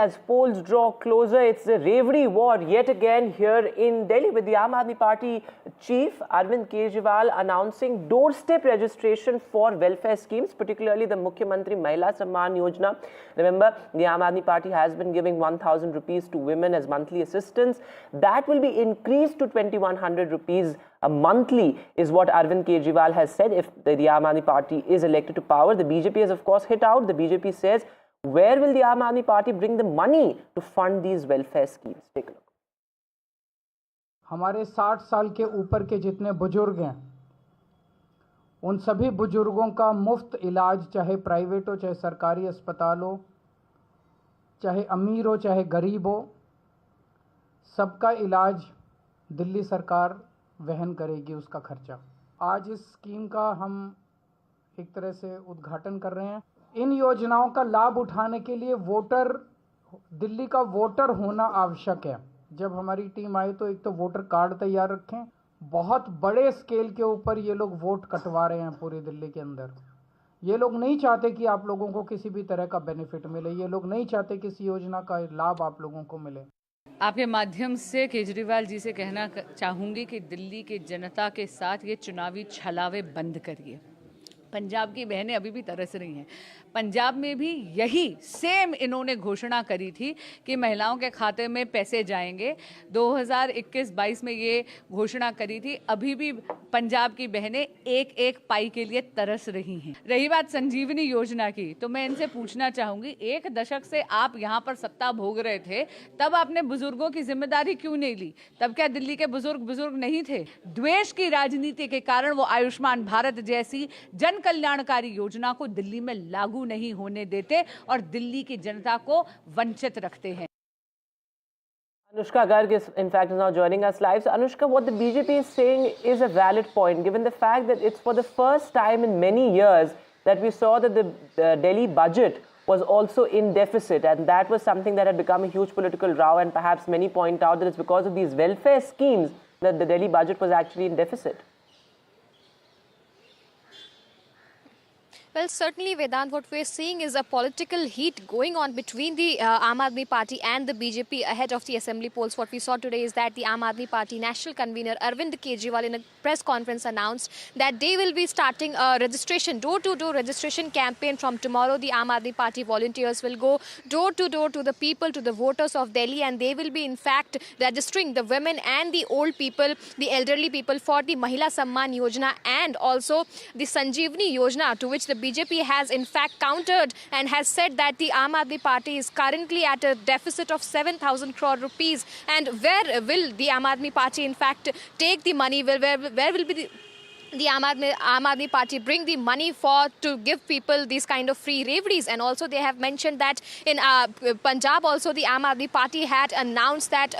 As polls draw closer, it's the Revdi war yet again here in Delhi, with the Aam Aadmi Party chief Arvind Kejriwal announcing doorstep registration for welfare schemes, particularly the Mukhyamantri Mahila Samman Yojana. Remember, the Aam Aadmi Party has been giving 1,000 rupees to women as monthly assistance. That will be increased to 2,100 rupees a monthly, is what Arvind Kejriwal has said if the Aam Aadmi Party is elected to power. The BJP has, of course, hit out. The BJP says, where will the Aam Aadmi Party bring the money to fund these welfare schemes? Take a look. हमारे 60 साल के ऊपर के जितने बुजुर्ग हैं, उन सभी बुजुर्गों का मुफ्त इलाज, चाहे प्राइवेट हो चाहे सरकारी अस्पताल हो, चाहे अमीर हो चाहे गरीब हो, सबका इलाज दिल्ली सरकार वहन करेगी उसका खर्चा। आज इस स्कीम का हम एक तरह से उद्घाटन कर रहे हैं। इन योजनाओं का लाभ उठाने के लिए दिल्ली का वोटर होना आवश्यक है। जब हमारी टीम आए तो एक तो वोटर कार्ड तैयार रखें। बहुत बड़े स्केल के ऊपर ये लोग वोट कटवा रहे हैं पूरी दिल्ली के अंदर। ये लोग नहीं चाहते कि आप लोगों को किसी भी तरह का बेनिफिट मिले। ये लोग नहीं चाहते कि इस योजना का लाभ आप लोगों को मिले। आपके माध्यम से केजरीवाल जी से कहना चाहूँगी कि दिल्ली की जनता के साथ ये चुनावी छलावे बंद करिए। पंजाब की बहनें अभी भी तरस रही हैं। पंजाब में भी यही सेम इन्होंने घोषणा करी थी कि महिलाओं के खाते में पैसे जाएंगे। 2021-22 में ये घोषणा करी थी। अभी भी पंजाब की बहनें एक एक पाई के लिए तरस रही हैं। रही बात संजीवनी योजना की, तो मैं इनसे पूछना चाहूँगी, 1 दशक से आप यहाँ पर सत्ता भोग रहे थे, तब आपने बुजुर्गों की जिम्मेदारी क्यों नहीं ली? तब क्या दिल्ली के बुजुर्ग नहीं थे? द्वेष की राजनीति के कारण वो आयुष्मान भारत जैसी जन कल्याणकारी योजना को दिल्ली में लागू नहीं होने देते और दिल्ली की जनता को वंचित रखते हैं। Anushka Garg is, in fact, is now joining us live. So, Anushka, what the BJP is saying is a valid point, given the fact that it's for the first time in many years that we saw that the Delhi budget was also in deficit, and that was something that had become a huge political row, and perhaps many point out that it's because of these welfare schemes that the Delhi budget was actually in deficit. Well, certainly, Vedant, what we're seeing is a political heat going on between the Aam Aadmi Party and the BJP ahead of the assembly polls. What we saw today is that the Aam Aadmi Party national convener Arvind Kejriwal in a press conference announced that they will be starting a registration, door-to-door registration campaign from tomorrow. The Aam Aadmi Party volunteers will go door-to-door to the people, to the voters of Delhi, and they will be in fact registering the women and the old people, the elderly people for the Mahila Samman Yojana and also the Sanjeevani Yojana, to which the BJP has in fact countered and has said that the Aam Aadmi Party is currently at a deficit of 7,000 crore rupees. And where will the Aam Aadmi Party in fact take the money? Where will be the Aam Aadmi Party bring the money to give people these kind of free Revdis? And also they have mentioned that in Punjab also the Aam Aadmi Party had announced that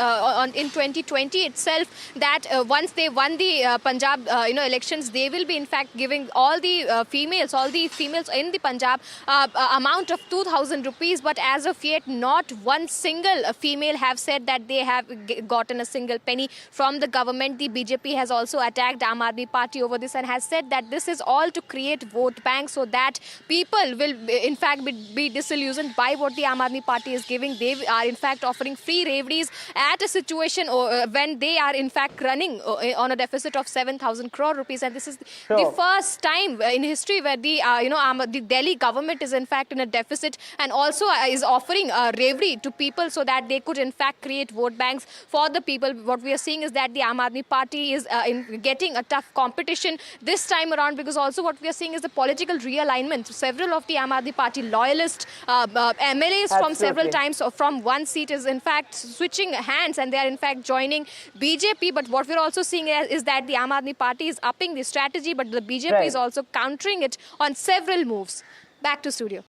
in 2020 itself that once they won the Punjab elections, they will be in fact giving all the females in the Punjab amount of 2,000 rupees. But as of yet, not one single female have said that they have gotten a single penny from the government. The BJP has also attacked Aam Aadmi Party over this and has said that this is all to create vote banks so that people will in fact be disillusioned by what the Aam Aadmi Party is giving. They are in fact offering free Revdis at a situation when they are in fact running on a deficit of 7,000 crore rupees, and this is the first time in history where the Delhi government is in fact in a deficit and also is offering a Revdi to people so that they could in fact create vote banks for the people. What we are seeing is that the Aam Aadmi Party is getting a tough competition this time around, because also what we are seeing is the political realignment. Several of the Aam Aadmi Party loyalist MLAs from several times from one seat is in fact switching hands and they are in fact joining BJP. But what we're also seeing is that the Aam Aadmi Party is upping the strategy, but the BJP is also countering it on several moves. Back to studio.